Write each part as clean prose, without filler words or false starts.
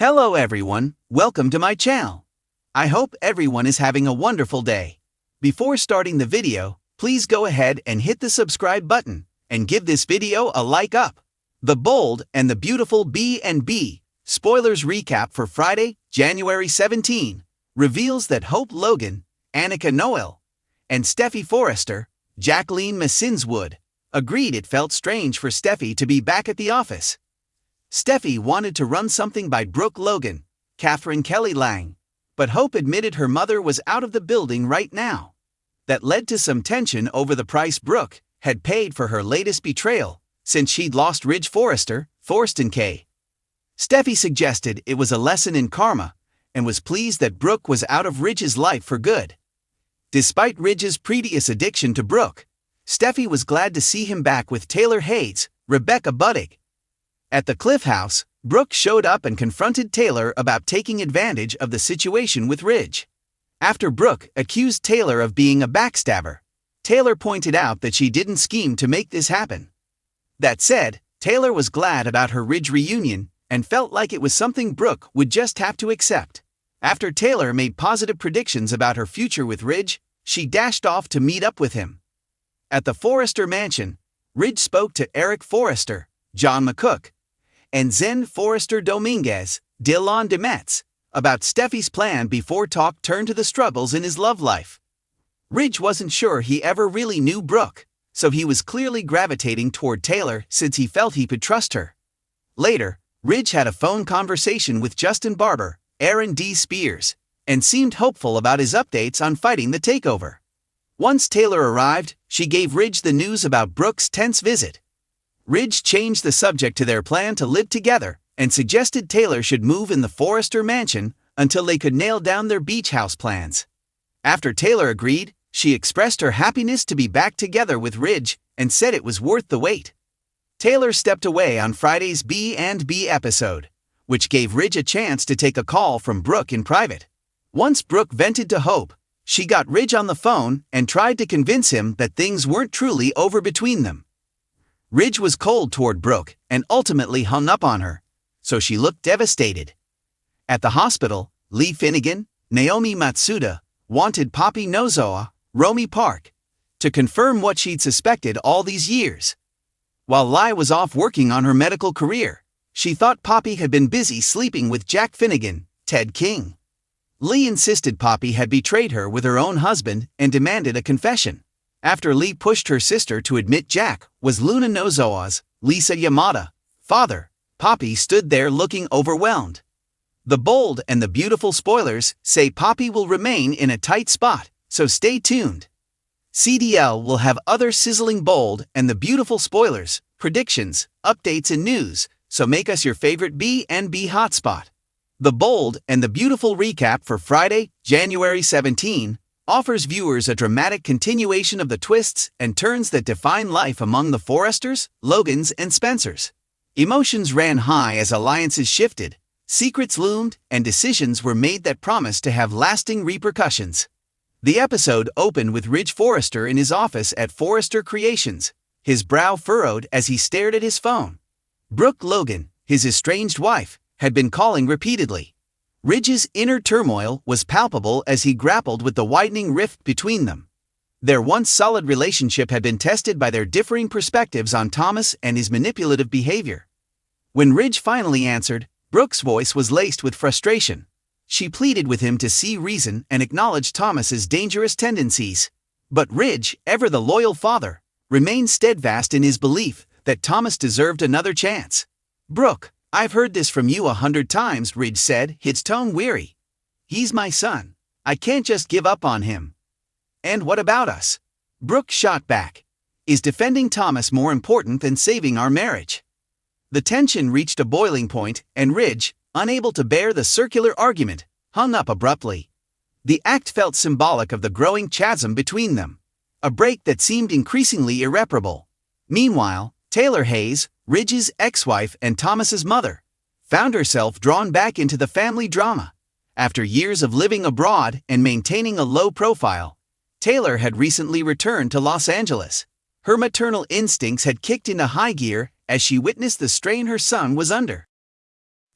Hello everyone, welcome to my channel. I hope everyone is having a wonderful day. Before starting the video, please go ahead and hit the subscribe button and give this video a like up. The Bold and the Beautiful B&B spoilers recap for Friday, January 17, reveals that Hope Logan, Annika Noel, and Steffy Forrester, Jacqueline Massinswood, agreed it felt strange for Steffy to be back at the office. Steffy wanted to run something by Brooke Logan, Catherine Kelly Lang, but Hope admitted her mother was out of the building right now. That led to some tension over the price Brooke had paid for her latest betrayal, since she'd lost Ridge Forrester, Forston K. Steffy suggested it was a lesson in karma, and was pleased that Brooke was out of Ridge's life for good. Despite Ridge's previous addiction to Brooke, Steffy was glad to see him back with Taylor Hayes, Rebecca Buddig. At the Cliff House, Brooke showed up and confronted Taylor about taking advantage of the situation with Ridge. After Brooke accused Taylor of being a backstabber, Taylor pointed out that she didn't scheme to make this happen. That said, Taylor was glad about her Ridge reunion and felt like it was something Brooke would just have to accept. After Taylor made positive predictions about her future with Ridge, she dashed off to meet up with him. At the Forrester mansion, Ridge spoke to Eric Forrester, John McCook, and Zen Forrester Dominguez, Dylan Demetz, about Steffy's plan before talk turned to the struggles in his love life. Ridge wasn't sure he ever really knew Brooke, so he was clearly gravitating toward Taylor since he felt he could trust her. Later, Ridge had a phone conversation with Justin Barber, Aaron D. Spears, and seemed hopeful about his updates on fighting the takeover. Once Taylor arrived, she gave Ridge the news about Brooke's tense visit. Ridge changed the subject to their plan to live together and suggested Taylor should move in the Forrester mansion until they could nail down their beach house plans. After Taylor agreed, she expressed her happiness to be back together with Ridge and said it was worth the wait. Taylor stepped away on Friday's B&B episode, which gave Ridge a chance to take a call from Brooke in private. Once Brooke vented to Hope, she got Ridge on the phone and tried to convince him that things weren't truly over between them. Ridge was cold toward Brooke and ultimately hung up on her, so she looked devastated. At the hospital, Lee Finnegan, Naomi Matsuda, wanted Poppy Nozoa, Romy Park, to confirm what she'd suspected all these years. While Lai was off working on her medical career, she thought Poppy had been busy sleeping with Jack Finnegan, Ted King. Lee insisted Poppy had betrayed her with her own husband and demanded a confession. After Lee pushed her sister to admit Jack was Luna Nozoa's, Lisa Yamada, father, Poppy stood there looking overwhelmed. The Bold and the Beautiful spoilers say Poppy will remain in a tight spot, so stay tuned. CDL will have other sizzling Bold and the Beautiful spoilers, predictions, updates and news, so make us your favorite B&B hotspot. The Bold and the Beautiful recap for Friday, January 17, offers viewers a dramatic continuation of the twists and turns that define life among the Forresters, Logans, and Spencers. Emotions ran high as alliances shifted, secrets loomed, and decisions were made that promised to have lasting repercussions. The episode opened with Ridge Forrester in his office at Forrester Creations, his brow furrowed as he stared at his phone. Brooke Logan, his estranged wife, had been calling repeatedly. Ridge's inner turmoil was palpable as he grappled with the widening rift between them. Their once solid relationship had been tested by their differing perspectives on Thomas and his manipulative behavior. When Ridge finally answered, Brooke's voice was laced with frustration. She pleaded with him to see reason and acknowledge Thomas's dangerous tendencies. But Ridge, ever the loyal father, remained steadfast in his belief that Thomas deserved another chance. "Brooke, I've heard this from you 100 times," Ridge said, his tone weary. "He's my son. I can't just give up on him." "And what about us?" Brooke shot back. "Is defending Thomas more important than saving our marriage?" The tension reached a boiling point, and Ridge, unable to bear the circular argument, hung up abruptly. The act felt symbolic of the growing chasm between them, a break that seemed increasingly irreparable. Meanwhile, Taylor Hayes, Ridge's ex-wife and Thomas's mother, found herself drawn back into the family drama. After years of living abroad and maintaining a low profile, Taylor had recently returned to Los Angeles. Her maternal instincts had kicked into high gear as she witnessed the strain her son was under.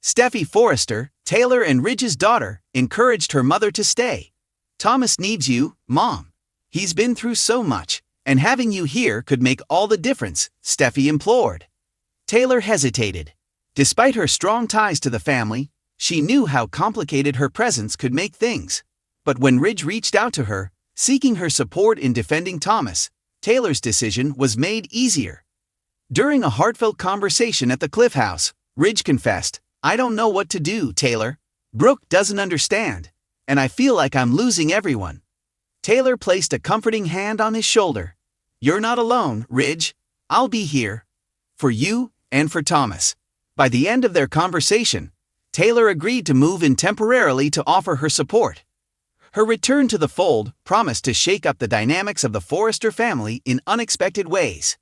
Steffi Forrester, Taylor and Ridge's daughter, encouraged her mother to stay. "Thomas needs you, Mom. He's been through so much, and having you here could make all the difference," Steffi implored. Taylor hesitated. Despite her strong ties to the family, she knew how complicated her presence could make things. But when Ridge reached out to her, seeking her support in defending Thomas, Taylor's decision was made easier. During a heartfelt conversation at the Cliff House, Ridge confessed, "I don't know what to do, Taylor. Brooke doesn't understand, and I feel like I'm losing everyone." Taylor placed a comforting hand on his shoulder. "You're not alone, Ridge. I'll be here. For you and for Thomas." By the end of their conversation, Taylor agreed to move in temporarily to offer her support. Her return to the fold promised to shake up the dynamics of the Forrester family in unexpected ways.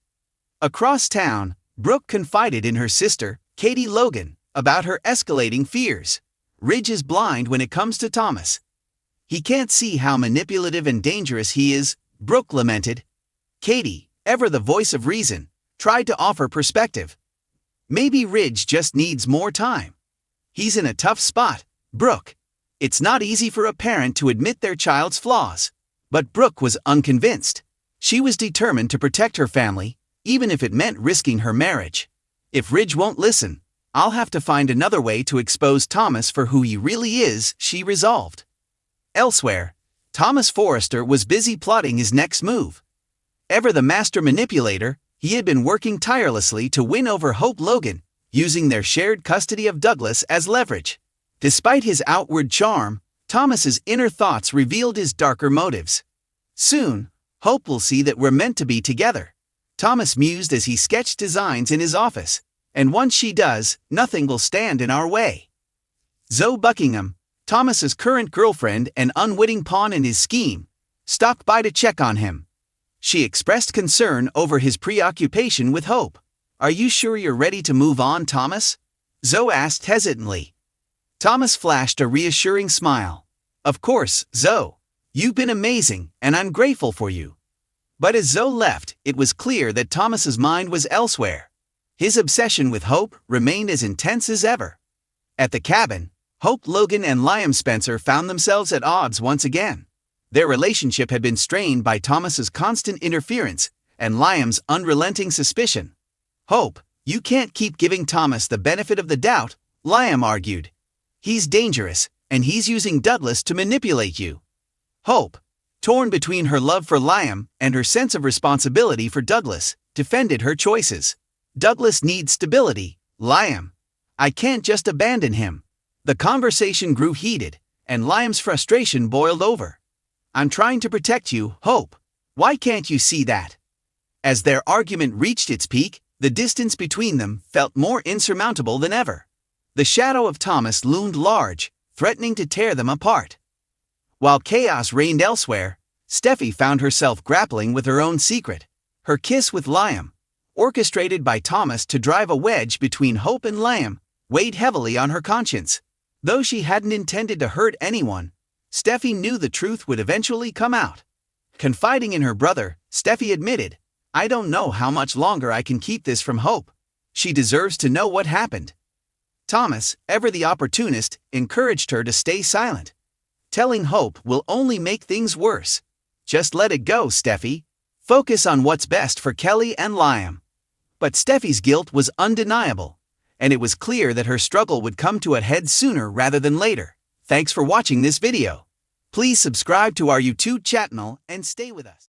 Across town, Brooke confided in her sister, Katie Logan, about her escalating fears. "Ridge is blind when it comes to Thomas. He can't see how manipulative and dangerous he is," Brooke lamented. Katie, ever the voice of reason, tried to offer perspective. "Maybe Ridge just needs more time. He's in a tough spot, Brooke. It's not easy for a parent to admit their child's flaws." But Brooke was unconvinced. She was determined to protect her family, even if it meant risking her marriage. "If Ridge won't listen, I'll have to find another way to expose Thomas for who he really is," she resolved. Elsewhere, Thomas Forrester was busy plotting his next move. Ever the master manipulator, he had been working tirelessly to win over Hope Logan, using their shared custody of Douglas as leverage. Despite his outward charm, Thomas's inner thoughts revealed his darker motives. "Soon, Hope will see that we're meant to be together," Thomas mused as he sketched designs in his office. "And once she does, nothing will stand in our way." Zoe Buckingham, Thomas's current girlfriend and unwitting pawn in his scheme, stopped by to check on him. She expressed concern over his preoccupation with Hope. "Are you sure you're ready to move on, Thomas?" Zoe asked hesitantly. Thomas flashed a reassuring smile. "Of course, Zoe. You've been amazing, and I'm grateful for you." But as Zoe left, it was clear that Thomas's mind was elsewhere. His obsession with Hope remained as intense as ever. At the cabin, Hope Logan and Liam Spencer found themselves at odds once again. Their relationship had been strained by Thomas's constant interference and Liam's unrelenting suspicion. "Hope, you can't keep giving Thomas the benefit of the doubt," Liam argued. "He's dangerous, and he's using Douglas to manipulate you." Hope, torn between her love for Liam and her sense of responsibility for Douglas, defended her choices. "Douglas needs stability, Liam. I can't just abandon him." The conversation grew heated, and Liam's frustration boiled over. "I'm trying to protect you, Hope. Why can't you see that?" As their argument reached its peak, the distance between them felt more insurmountable than ever. The shadow of Thomas loomed large, threatening to tear them apart. While chaos reigned elsewhere, Steffi found herself grappling with her own secret. Her kiss with Liam, orchestrated by Thomas to drive a wedge between Hope and Liam, weighed heavily on her conscience. Though she hadn't intended to hurt anyone, Steffi knew the truth would eventually come out. Confiding in her brother, Steffi admitted, "I don't know how much longer I can keep this from Hope. She deserves to know what happened." Thomas, ever the opportunist, encouraged her to stay silent. "Telling Hope will only make things worse. Just let it go, Steffi. Focus on what's best for Kelly and Liam." But Steffi's guilt was undeniable, and it was clear that her struggle would come to a head sooner rather than later. Thanks for watching this video. Please subscribe to our YouTube channel and stay with us.